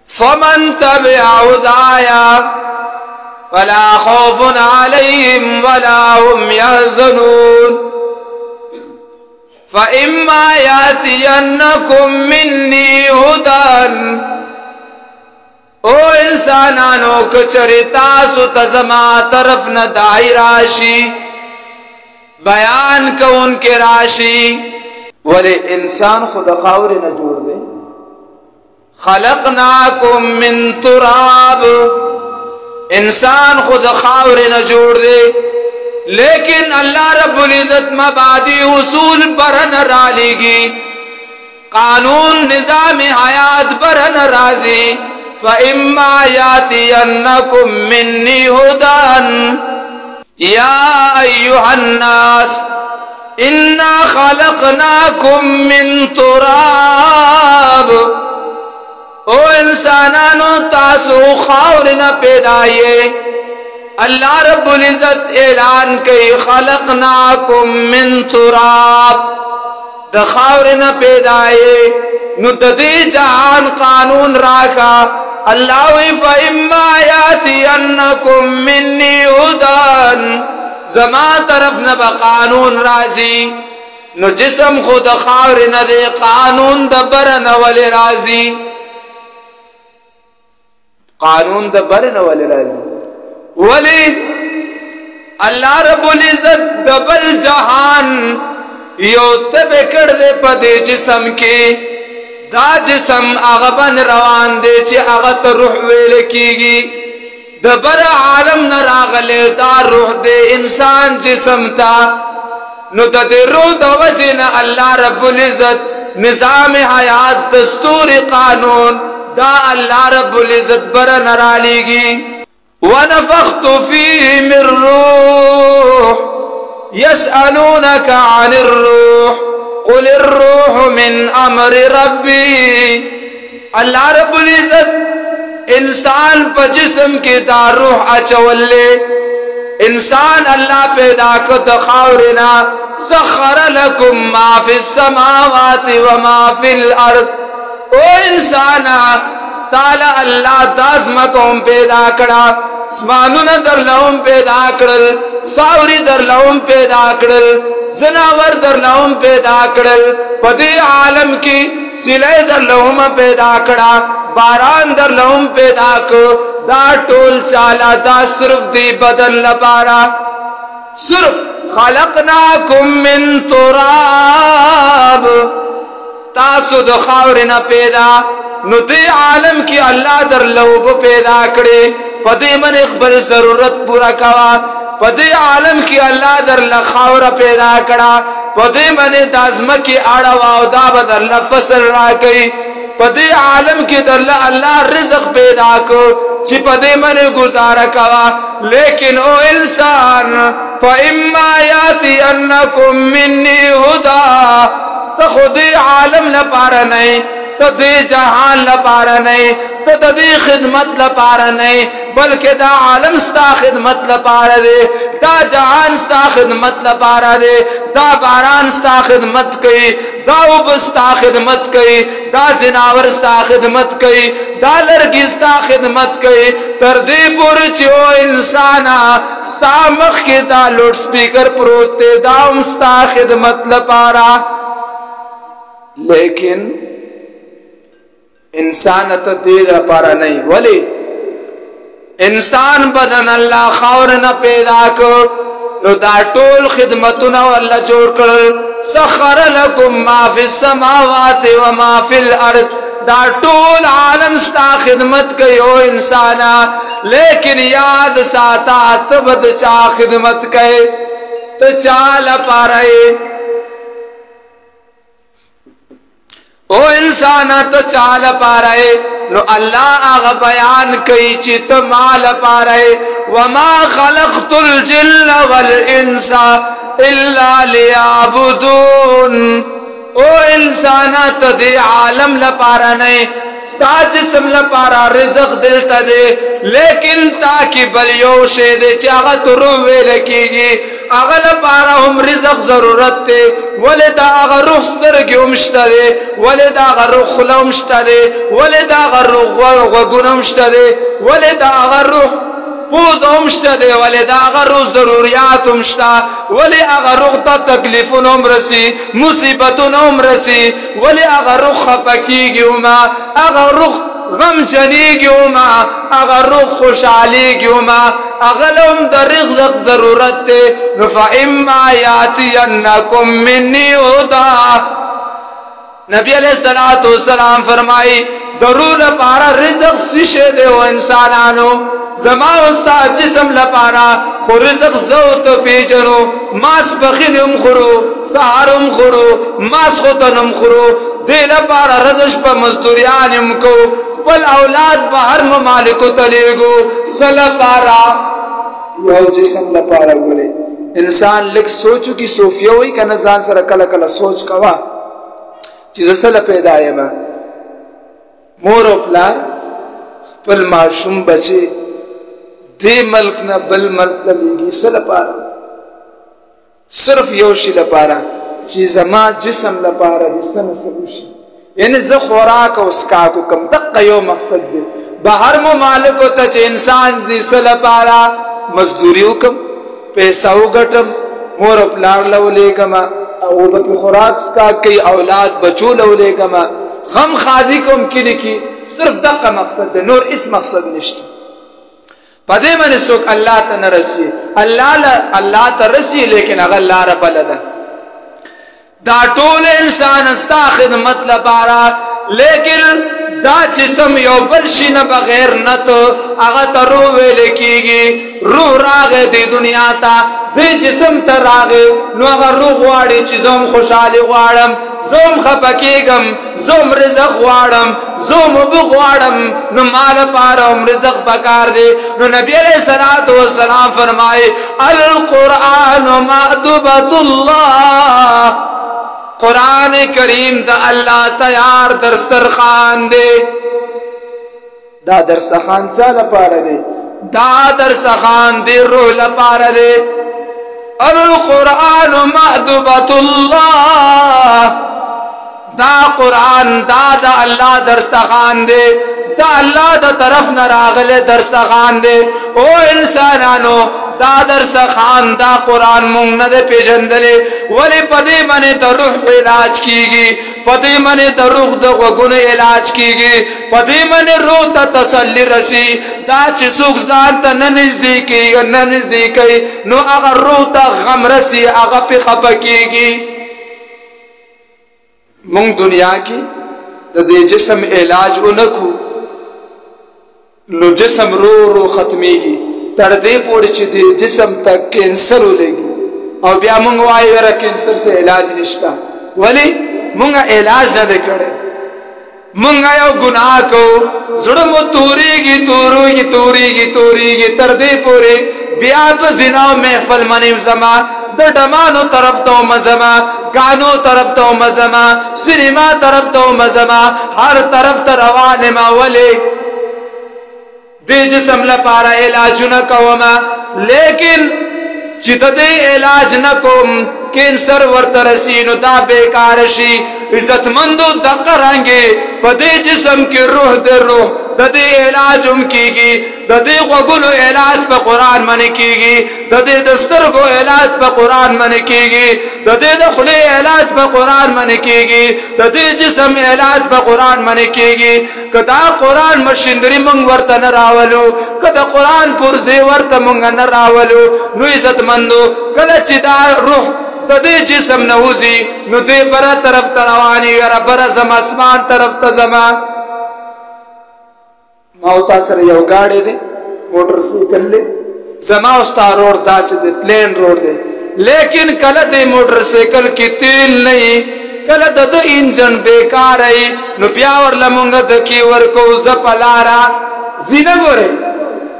फमन तबिअ हुदाया फला खौफुन अलैहिम वला हुम यहज़नून फ़इम्मा यातियन्नकुम मिन्नी हुदन। ओ इंसानानो कचरिता सुतजमा तरफ न दाई राशि बयान को उनके राशि वले इंसान खुद खावर न जोड़ दे। खलकनाकुम मिन तुराब, इंसान खुद खावर न जोड़ दे, लेकिन अल्लाह रब्बुल इज्जत मबादी उसूल पर न रालेगी, कानून निजाम हयात पर न राजी। फ़इम्मा यातियन्नकुम मिन्नी हुदन या अय्युहन्नास इन्ना खलकनाकुम मिन तुराब। ओ इंसानानो तासु खावर न पैदाये, अल्लाह रब्बुल इज्जत ऐलान कई खलकनाकुम मिन तुराब, द खावर न पैदाये नुददी जहान कानून राखा। अल्लाह फ़इम्मा यातियन्नकुम मिन्नी हुदन, जमा तरफ न बकानून राजी नु जिसम खुद खावर न दे, कानून दबर न वले राजी, कानून दबर न वले राजी। वली अल्लाह रब्बुल इज्जत दबल जहान यो तबे कर दे पदे जिसम के, दा जिसम अगबन रवान दे चे अगत रूह वेल कीगी, दबर आलम न रागले दा रूह दे इंसान जिसम ता नु दे रूह दवजे न अल्लाह रब्बुल इज्जत निजाम हयात दस्तूर कानून दा अल्लाह रब्बुल इज्जत बर न रालेगी। वनफ़ख्तु फ़ीहि मिर रूह यसअलूनका अनिर रूह क़ुलिर रूह मिन अम्रि रब्बी। अल्लाह रब्बुल इज्जत इंसान पर जिस्म के दा रूह अचवल्ले, इंसान अल्लाह पैदा को दखावरना सखर लकुम मा फिस समावाति व मा फिल अर्द। ओ इंसाना ताला अल्लाह दाज़मकों पैदा करा, स्मानुन दर लहुम पैदा करल, सावरी दर लहुम पैदा करल, जनावर दर लहुम पैदा करल, पदे आलम की सिले दर लहुम पैदा करा, बारान दर लहुम पैदा को दा टोल चाला दा सिर्फ दी बदल लपारा। सिर्फ खलकनाकुम मिन तुराब, तासुद खावर न पैदा नुदे आलम की अल्लाह दर लौब पैदा करे, पदे मन इकबल जरूरत पूरा कवा, पदे आलम की अल्लाह दर लखावर पैदा करा, पदे मन दाजम की आड़ा वादा बदल फसल रा गई, पदे आलम की दर अल्लाह रिज़्क़ पैदा को ची पदे मन गुजारा कवा। लेकिन ओ इंसान फ़इम्मा यातियन्नकुम मिन्नी हुदा, तो खुदे आलम न पारा नहीं, तो दे जहान न पारा नहीं, तो दे खिदमत न पारा नहीं, बल्कि दा आलम स्ता खिदमत न पारा दे, दा जहान स्ता खिदमत न पारा दे, दा बारान स्ता खिदमत कई, दा उब स्ता खिदमत कई, दा जिनावर स्ता खिदमत कई, दा लड़की स्ता खिदमत कई, तर दे पुर चो इंसाना स्ता मख के दा लाउड स्पीकर प्रोते दाम स्ता खिदमत न पारा। लेकिन इंसान तो देर पारा नहीं, वली इंसान बदन अल्लाह खावर न पैदा को नो दा टोल खिदमतुन अल्लाह जोड़ कर सखर लकुम मा फिस समावाति व मा फिल अर्द, दा टोल आलम स्ता खिदमत कयो इंसाना। लेकिन याद साता तबद चा खिदमत कहे तो चाल पारे, ओ इंसाना तो चाल पा रहे नो अल्लाह आग बयान कई चित माल पा रहे, वमा खलक़तुल जिन्न वल इंसा इल्ला लियाबुदून। ओ इंसाना तो दे आलम ल पारा नहीं, सा जिस्म ल पारा रिज़्क़ दिल तदे, लेकिन ताकि बलियो शे दे चागत रुवे रखीगी, اغل پارا هم رزق ضرورت تے ولی دا اغا روح سترگی امشتا دے ولی دا اغا روح خلا امشتا دے ولی دا اغا روح غگون امشتا دے ولی دا اغا روح پوز امشتا دے ولی دا اغا روح ضروریات امشتا ولی اغا روح تا تکلیفون امرسی مصیبتون امرسی ولی اغا روح خپکیگی اما اغا روح غم جنیگی اما اغا روح خوشحالیگی اما اغلهم در رزق ضرورت تے فَإِمَّا يَأْتِيَنَّكُمْ مِنِّي هُدًى نبی علیہ السلام فرمائی درول پارا رزق سشے دے و انسانانو زمان استاد جسم لپارا خو رزق زوت پیجنو ماس بخینم خورو سہارم خورو ماس خوتنم خورو دے لپارا رزش پا مزدوریانم کو پل اولاد بہر ممالکو تلیگو سلپارا یو جسم لپارا گولے انسان لکھ سوچو کی صوفیہ ہوئی کہ نزان سر کلا کلا سوچ کوا چیز سل پیدا ہے ماں مور و پلار پل معشوم بچے دے ملک نہ بل ملک للیگی سل پارا صرف یوشی لپارا چیز ماں جسم لپارا جسم سلوشی یعنی زخ خوراک اس کاکو کم دقا یو مقصد دے بہر ممالکو تچ انسان زی سل پارا مزدوریو کم پیساو گٹم مور اپلار لو لے گما او بپی خوراک سکاک کئی اولاد بچو لو لے گما غم خادی کم کلی کی صرف دقا مقصد دے نور اس مقصد نشتی پدے من سوک اللہ تا نرسی اللہ تا رسی لیکن اگر اللہ رب لدہ دا طول انسان استا خدمت لپارا لیکن دا جسم یو بلشی نہ بغیر نہ تو اغا تا روح ویلے کی گی روح راغے دی دنیا تا دی جسم تا راغے نو اغا روح غواڑی چیزوم خوشحالی غواڑم زوم خپکیگم زوم رزق غواڑم زوم بغواڑم نو مال پارم رزق پکار دے نو نبی علیہ السلام فرمائے القرآن معدبت اللہ قرآن کریم دا اللہ تیار درسترخان دے دا درسترخان چا لپارا دے دا درسترخان دے روح لپارا دے القرآن معدبت اللہ دا قرآن دا اللہ درسترخان دے دا اللہ دا طرف نراغل درسترخان دے او انسانانو دا درسترخان دا قرآن مونگ ندے پیجندلے ولی پدی منی دا روح علاج کی گی پدی منی دا روح دا غگن علاج کی گی پدی منی روح تا تسلی رسی دا چی سوک زان تا ننزدیکی نو اگر روح تا غم رسی اگر پی خپا کی گی مونگ دنیا کی دا دے جسم علاج انکو نو جسم رو ختمی گی تردے پوڑی چی دی جسم تک کینسر ہو لے گی اور بیا منگو آئی ورہ کینسر سے علاج نشتا ولی منگا علاج نہ دے کڑے منگا یو گناہ کو زڑمو توری گی تردے پوڑی بیا پا زناو محفل منیم زما در ڈمانو طرف تو مزما گانو طرف تو مزما سینما طرف تو مزما ہر طرف تروان ما ولی دے جسم لپارا علاج نہ کوما لیکن چیتا دے علاج نہ کوم کینسر ورطرسینو دا بیکارشی عزت مندو دقا رنگے پا دے جسم کی روح دے روح دا دے علاج ام کی گی دا دے غگلو علاج پا قرآن من کی گی دا دے دسترگو علاج پا قرآن من کی گی دا دے دخلے علاج پا قرآن من کی گی دا دے جسم علاج پا قرآن من کی گی کدا قرآن مشندری منگ ورطا نراولو کدا قرآن پرزی ورطا منگ نراولو نو عزت مندو کدا چی دا روح دا دے جسم نوزی نو دے برا طرف تروانی ورہ برا زم اسمان طرف تزما ماوتا سر یو گاڑے دے موٹر سیکل لے زما استا روڈ دا سے دے پلین روڈ دے لیکن کل دے موٹر سیکل کی تیل نہیں کل دا انجن بیکار ہے نو پیاور لمونگا دکی ورکو زپلارا زینگو رہے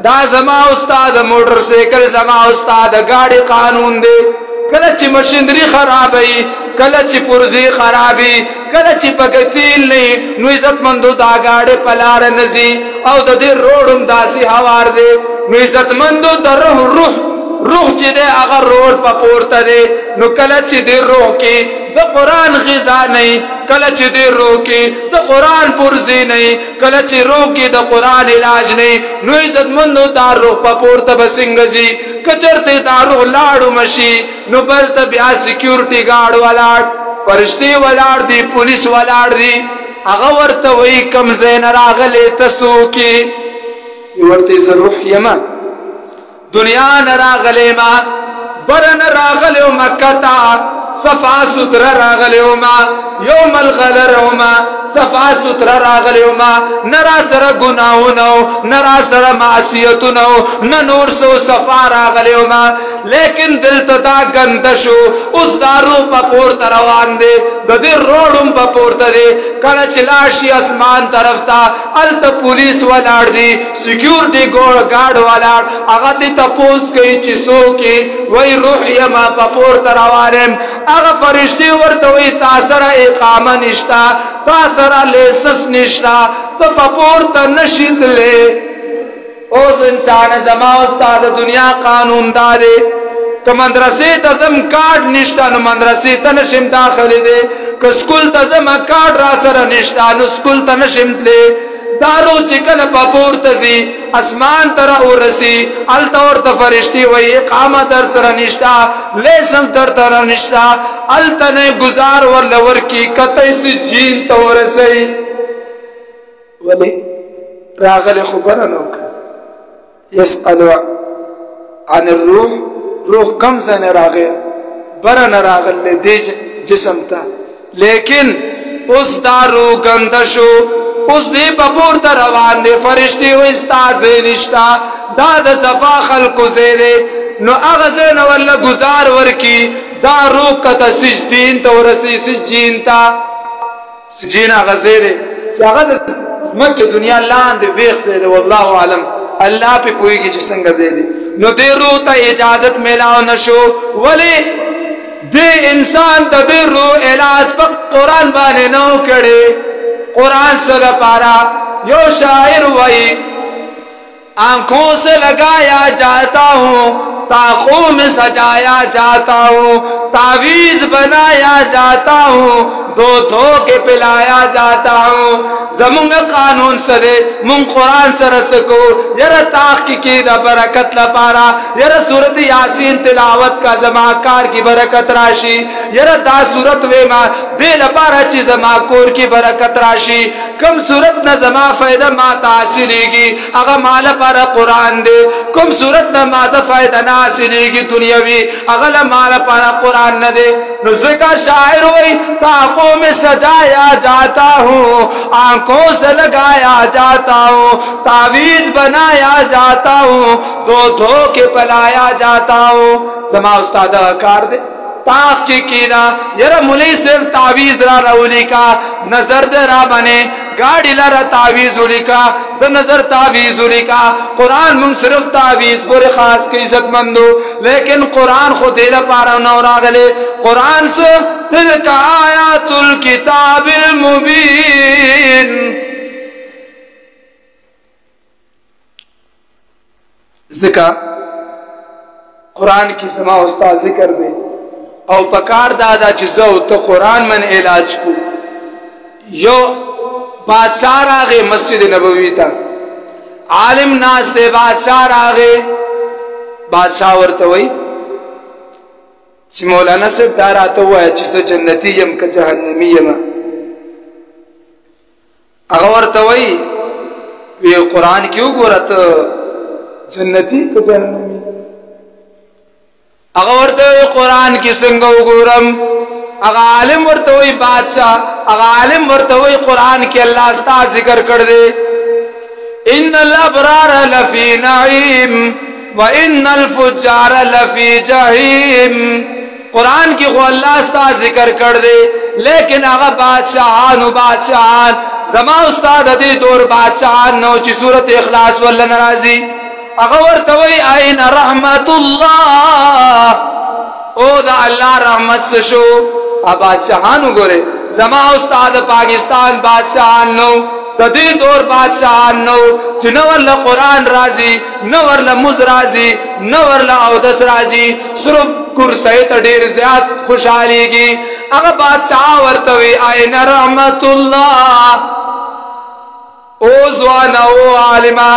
دا زما استاد موٹر سیکل زما استاد گاڑی قانون دے کلچ مشندری خرابی کلچ پرزی خرابی کلچ پکتیل نہیں نو عزت مندو دا گاڑی پلار نزی او دا دی روڑم دا سی حوار دے نو عزت مندو دا روح روح چې دی هغه روح په پورته دی نو کله چې دی روح کې د قرآن غذا نه کله چې دی روح کې د قرآن پرزي نه کله چې روح کې د قرآن علاج نه نو عزتمندو دا روح په پورته به څنګه ځي که چېرته دا روح لاړو مشي نو بلته بیا سیکیورټي ګارډ ولاړ فرشتي ولاړ دي پولیس ولاړ دي هغه ورته وایي کوم ځای نه راغلی ته څوک یې ورته زه روح یمه دنیا نه راغلی ما بره نه راغلی وم مکه ته صفا ستره راغلی وما یوم الغلر وما صفا ستره راغلی وما نه را سره ګناهونه نه را سره معصیتونه نه نور څه صفا راغلی وما لیکن دلته دا ګنده شو اوس دا روح په پورته روان دی د دې روډ هم په پورته دی کله چې لاړ شي اسمان طرف ته هلته پولیس ولاړ دي سیکیورټي ګارډ ولاړ هغه دې تپوس کوي چې څوک یې وایي روح یمه په پورته روان یم هغه فرشتي ورته وایي تا سره اقامه نشته تا سره لیسنس نشته ته په پورته نشي تللی اوس انسان زما او ستا د دنیا قانون دا دی که مدرسې ته ځم کارډ نشته نو مدرسې ته نشم داخلی دی که سکول ته ځم کارډ را سره نشته نو سکول ته نشم تللی دا روح چې کله په پورته ځي اسمان ته راورسي هلته ورته فرشتي وایي اقامه در سره نشته لیسنس درته نشته هلته نه ګزار ورله ورکي کته یې سجین ته ورسوي ولې راغلی خو بره نه وکړه یسأل عن الروح روح کم ځای نه راغی بره نه راغلی دې جسم ته لیکن اوس دا روح ګنده شو اوس دې په پورته روان دی فرشتي وایي ستا ځای نشته دا د صفا خلکو ځای دی نو هغه ځای نه ورله ګزار ورکي دا روح کته سجدین ته ورسي سجین ته سجین هغه ځای دی چې هغه د ځمکې دنیا لاندې ویښ ځای دی والله اعلم الله پې پوهېږي چې څنګه ځای دی نو دې روح ته اجازت میلاو نه شو ولې دې انسان د دې روح علاج په قرآن باندې نه و کړی قرآن سے لپارا یو شاعر وہی آنکھوں سے لگایا جاتا ہوں طاقوں میں سجایا جاتا ہوں تعویذ بنایا جاتا ہوں دو دھو کے پلایا جاتا ہوں زمونگ قانون سدے من قرآن سرسکو یر تاخ کی دا برکت لپارا یر صورت یاسین تلاوت کا زماکار کی برکت راشی یر دا صورت ویما دے لپارا چی زماکور کی برکت راشی کم صورت نہ زما فائدہ ما تحصیلی گی اگا مالا پارا قرآن دے کم صورت نہ ما دا فائدہ نہ حاصلی گی دنیاوی اگلا مالا پارا قرآن نہ دے نزکا شاعر ہوئی تاقوں میں سجایا جاتا ہوں آنکھوں سے لگایا جاتا ہوں تعویذ بنایا جاتا ہوں دو دھو کے پلایا جاتا ہوں زما استاد کار دے تاخ کی کینا یرا ملی صرف تعویذ را رولی کا نظر دے را بنے گاڑی لرا تعویذ علی کا دا نظر تعویذ علی کا قرآن من صرف تعویذ پر خاص کی عزت مندو لیکن قرآن خود دل پارا نورا گلے قرآن سے تلک آیات الکتاب المبین ذکر قرآن کی سما استاد ذکر دے او پکار دادا چیزو تو قرآن من علاج کو یو بادشاہ راغے مسجد نبوی تا عالم ناس دے بادشاہ راغے بادشاہ ورتوئی چی مولانا صاحب دار آتا ہوا ہے چیسا جنتی یم کا جہنمی یم اگا ورتوئی وی قرآن کیوں گو رہتا جنتی کا جہنمی اگا ورتوئی قرآن کی سنگو گورم اگا عالم ورتوئی بادشاہ اگا عالم ورتوئی قرآن کی اللہ استا ذکر کر دے ان الابرار لفی نعیم وان الفجار لفی جہیم قرآن کی خو اللہ استا ذکر کر دے لیکن اگا بادشاہان زما استاد دی دور بادشاہان نو چی صورت اخلاص واللہ نرازی اگا ورتوئی این رحمت اللہ او دا اللہ رحمت سشو بادشاہانو گورے زما استاد پاکستان بادشاہان نو تدی دور بادشاہان نو چی نو ورلا قرآن رازی نو ورلا مز رازی نو ورلا اودس رازی صرف کرسی تا دیر زیاد خوشحالی گی اگا بادشاہ ورتوی آئین رحمت اللہ او زوانا او عالمہ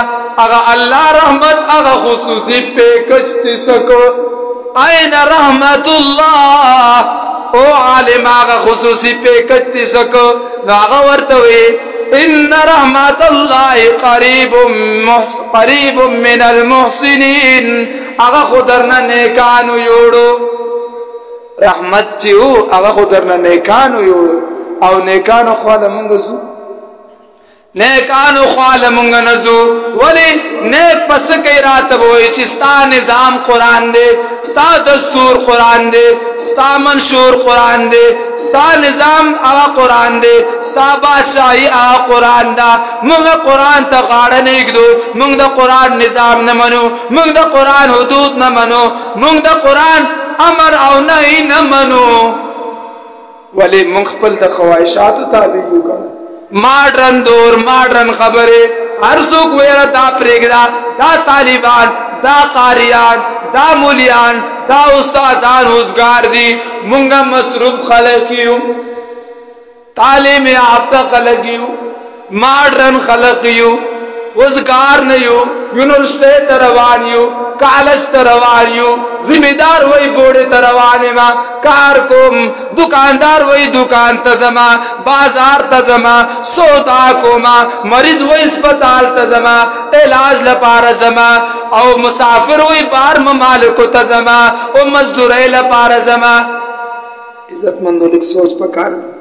اگا اللہ رحمت اگا خصوصی پیکشتی سکو آئین رحمت اللہ او عالم آگا خصوصی پیکشتی سکو آگا ورتوی ان رحمت اللہ قریب من المحسنین آگا خودرنا نیکانو یوڑو رحمت چیو آگا خودرنا نیکانو یوڑو او نیکانو خوالا منگزو نیکانو خوالا منگا نزو ولی نیک پس کئی راتب ہوئی چی ستا نظام قرآن دے ستا دستور قرآن دے ستا منشور قرآن دے ستا نظام آغا قرآن دے ستا بادشاہی آغا قرآن دا منگا قرآن تا غاڑا نیک دو منگ دا قرآن نظام نمانو منگ دا قرآن حدود نمانو منگ دا قرآن امر او نہی نمانو ولی منگ خپل دا خواہشاتو تابعیو کرنا ماڈرن دور ماڈرن خبرے ہر سوک ویرا دا پریگدا دا طالبان دا قاریان دا مولیان دا استازان اوزگار دی منگا مصروف خلقیو تعلیم یافتہ خلقیو ماڈرن خلقیو اوزگار نیو یونیورسٹی تروانیو کالج تروانیو ذمہ دار وی بوڑے تروانی ما کار کم دکاندار وی دکان تزما بازار تزما سودا کوما مریض وی اسپتال تزما علاج لپار زما او مسافر وی بار ممالکو تزما او مزدوری لپار زما عزت مندو لکھ سوچ پکار دی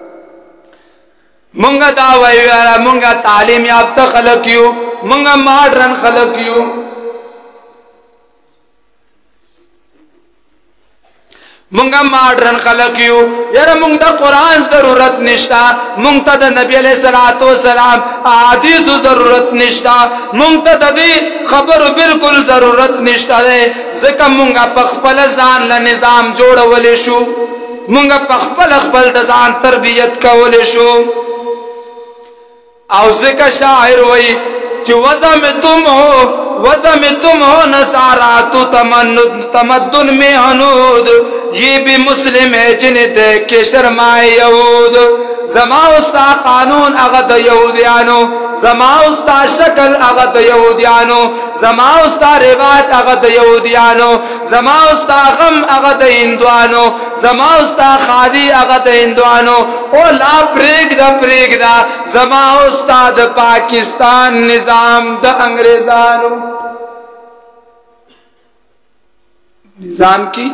منگا دعوی ویرا منگا تعلیم یافتہ خلقیو منگا ماڈرن خلقیو منگا ماڈرن خلقیو یرا منگ دا قرآن ضرورت نشتا منگ تا دا نبی علیہ السلام حدیث ضرورت نشتا منگ تا دا دی خبر بالکل ضرورت نشتا دے ذکر منگا پخپل زان لنظام جوڑ ولی شو منگا پخپل اخپل دزان تربیت کا ولی شو او ذکر شاعر ہوئی چو وضع میں تم ہو نصارا تو تمدن میں حنود یہ بھی مسلم ہے جنہیں دیکھ کے شرمائے یہود زما استا قانون اغد یہودیانو زما استا شکل اغد یہودیانو زما استا رواج اغد یہودیانو زما استا غم اغد ہندوانو زما استا خادی اغد ہندوانو او لا پریگ دا زما استا دا پاکستان نظام دا انگریزانو نظام کی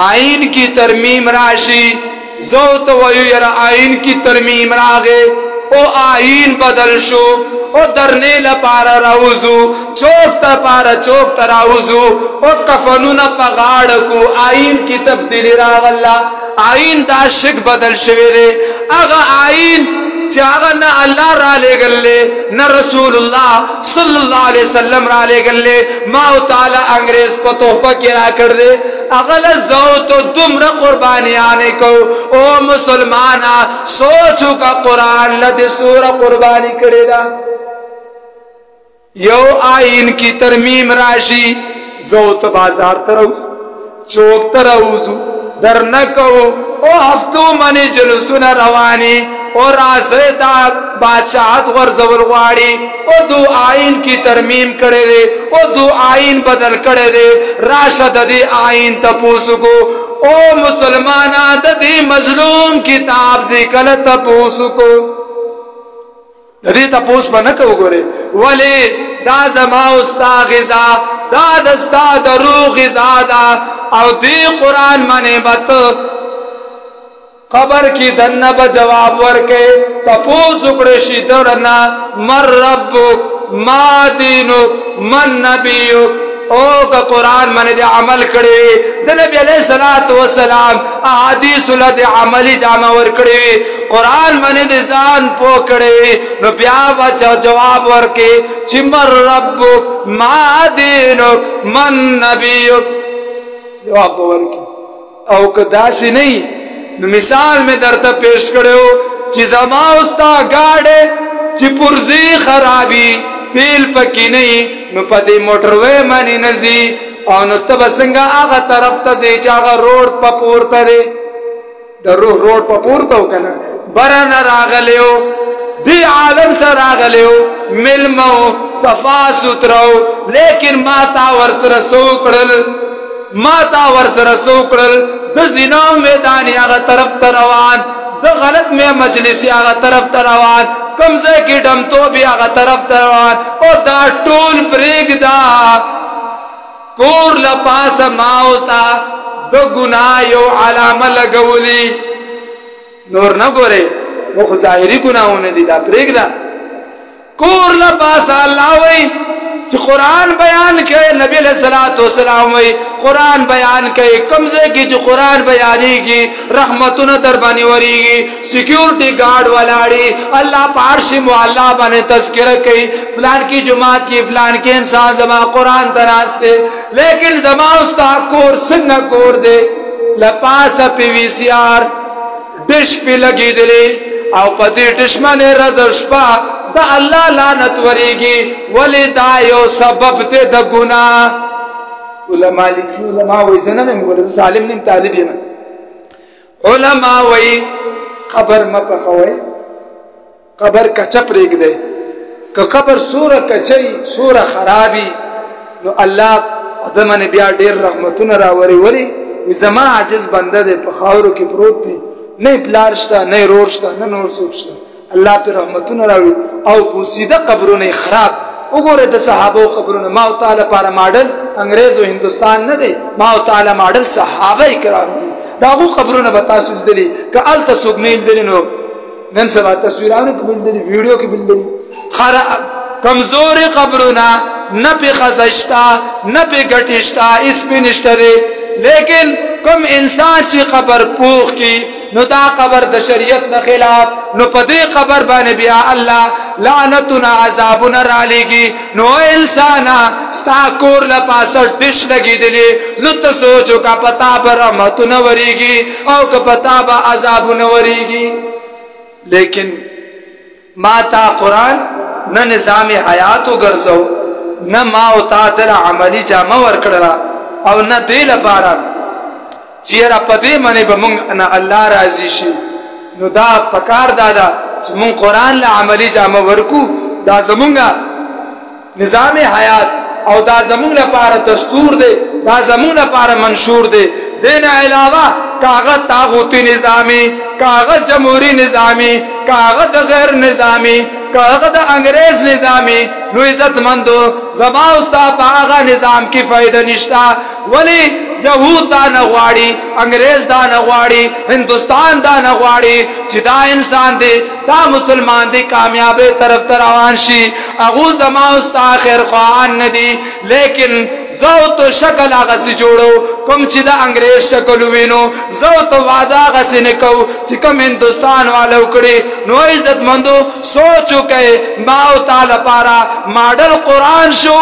آئین کی ترمیم راشی زوت ویو یر آئین کی ترمیم راگے او آئین بدل شو او درنے لپارا روزو چوک تا پارا چوک تا روزو او کفنون پا کو آئین کی تبدیلی راگ اللہ آئین دا شک بدل شوے دے اگا آئین چاہاں نہ اللہ را لے گلے نہ رسول اللہ صلی اللہ علیہ وسلم را لے گلے ماو تعالی انگریز پا تحفہ کرا کر دے اغل زوتو دمر قربانی آنے کو او مسلمانا سوچو کا قرآن لدے سورہ قربانی کرے دا یو آئین کی ترمیم راشی زوت بازار تروز چوک تروزو در نکو او ہفتو منی جلسون روانی اور آزیدہ بادشاہت غرزول غواری او دو آئین کی ترمیم کرے دے او دو آئین بدل کرے دے راشد دی آئین تپوسو کو او مسلمانہ دی مظلوم کتاب دی کل تپوسو کو دی تپوس بنکو گورے ولی دا زما استا غزا دا دستا درو غزا دا او دی قرآن منے بات قبر کی دنب جواب ورکے تپوس اکڑشی درنا مر ربک ما دینک من نبیک او کا قرآن من دے عمل کرے دے نبی علیہ السلام احادیث اللہ دے عملی جامع ور کرے قرآن من دے زان پو کرے نو بیا بچا جواب ورکے چی مر ربک ما دینک من نبیک جواب ورکے او کداسی نہیں مثال میں درتا پیش کرے ہو چی زما استا گاڑے چې پرزي خرابي تیل پکې نه نو په دې موټر وې باندې نزي او نو ته څنګه هغه طرف ته ځي چې هغه روډ په پورته دی د روډ په پورته وکنه برن راغلیو دی عالم ته راغلیو ملمو صفا سترو لیکن ما تا ورسره سوکړل د زنا میدان هغه طرف ته روان د غلط میں مجلس هغه طرف ته روان کمزه کې ډم تو بیا هغه طرف ته روان او دا ټول بریک دا کور لپاس ماوتا د ګناه یو علامه لګولي نور نه ګوره او ظاهري ګناهونه دي دا بریک دا کور لپاس الله وای چې قرآن بیان کوي نبی علیہ الصلوۃ والسلام وای قرآن بیان کوي کمزه کې چې قرآن بیانېږي رحمتونه در باندې وريږي سکیورټي گارد ولاړي الله پارش مولا باندې تذکرہ کوي فلان کی جماعت کی فلان کے انسان زما قرآن تراسته لیکن زما استاد کور څنګه کور دے لپاس پی وی سی آر ډش په لګې دي او پدې ډش باندې رزشپا دا الله لعنت وريږي ولدا یو سبب ته د ګناه علماء لیکي علماء وای زنه موږ ظالم نیم طالب یم علماء وای قبر م په خوي قبر کچپ رېګ دی که قبر سوره کچي سوره خرابي نو الله ادمنه بیا ډېر رحمتونه راوري وری زما عاجز بنده دی په خاورو کې پروت دی نه پلار شته نه رور شته نه نور څوک شته الله پر رحمتونه راوي او بوسیده قبرونه خراب وګوره د صحابه قبرونه ما تعالی پر ماډل انګريز او هندستان نه دی ما تعالی ماډل صحابه کرام دي داغه قبرونه به تاسو دلی ک ال تاسو نه دلی نو نن سبا تصویرانو کې بل دلی ویډیو کې بل دلی کمزور قبرونه نه په خزشتا نه په ګټشتا اس په نشته لیکن کوم انسان چې قبر پوخ کی نو دا قبر د شریعت نه خلاف نو پدې قبر باندې بیا الله لعنتنا عذابنا رالېږي نو انسانا ستا کور له پاسه ډش لګېدلې نو ته سوچو کا پتا پر رحمتونه وريږي او کا پتا به عذابونه وريږي لیکن ما تا قرآن نه نظام حیات وګرځو نه ما او تا در عملی جامه ورکړه او نه دې لپاره چیرې پدې باندې به مونږ نه الله راضي شي نو دا پکار دادا چې مونږ قرآن له عملی جامه ورکو دا زمونږه نظام حیات او دا زمونږ لپاره دستور دی دا زمونږ لپاره منشور دی دین علاوه کاغذ طاغوتی نظامی کاغذ جمهوری نظامی کاغذ غیر نظامی کاغذ انگریز نظامی نو عزت مندو زما استا پاغا نظام کی فائدہ نشتا ولی یہود دا نغواڑی انگریز دا نغواڑی ہندوستان دا نغواڑی چی دا انسان دے دا مسلمان دے کامیابی طرف تروان شی اغو زما استا خیر خواہان ندی لیکن زوت شکل آغا سی جوڑو کم چی دا انگریز شکلو وینو زوت وعدہ آغا سی نکو چی کم ہندوستان والو کڑی نو عزت مندو سوچو کئے ماو تعالی پارا ماڈل قرآن شو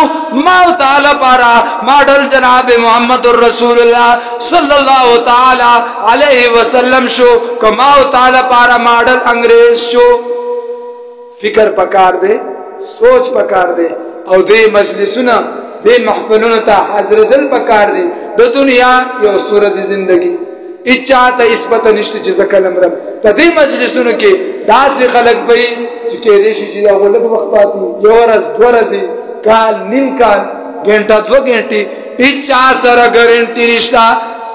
ماو تعالی پارا ماڈل جناب محمد الرسول اللہ صلی اللہ تعالی علیہ وسلم شو کماو تعالی پارا ماڈل انگریز شو فکر پکار دے سوچ پکار دے او دے مجلسونا دے محفلون تا حضر دل پکار دے دو دنیا یو سورز زندگی اچاہتا اس پتہ نشتی چیزا کلم رب تا دے مجلسونو کے دا سی خلق بئی چکے دیشی چیزا غلق وقت آتی یو رز دو رزی کال نیم کال گھنٹا دو گھنٹی اچاہ سر گرنٹی نشتا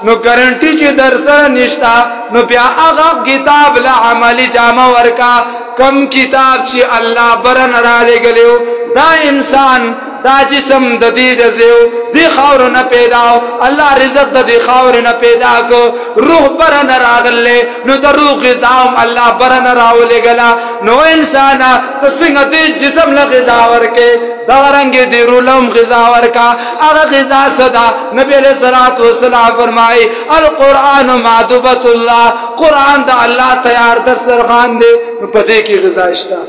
نو گارنٹی چې در سره نشتا نو بیا هغه کتاب له عملی جامه ورکا کم کتاب چې الله برن را لګلو دا انسان دا جسم د دې دزیو دی خاور نه پیدا الله رزق د دې خاور نه پیدا کو روح برن راغله نو د روح غذا الله برن راولګلا نو انسان ته څنګه دې جسم له غذا ورکه دا رنګ دې رولم غذا ورکا هغه غذا صدا نبی علیہ الصلوۃ والسلام فرمای القرآن معذبۃ الله قرآن دا الله تیار در سرخان دے نو پدې کې غذا شتا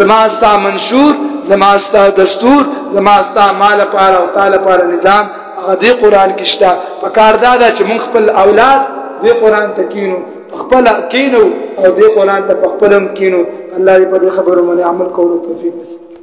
زماستا منشور زماستا دستور زماستا مال پار او تعالی پار نظام هغه دې قرآن کې شتا پکار دا چې مونږ خپل اولاد دې قرآن تکینو خپل کینو او دې قران ته خپلم کینو الله دې په دې خبرو باندې عمل کولو توفیق نصیب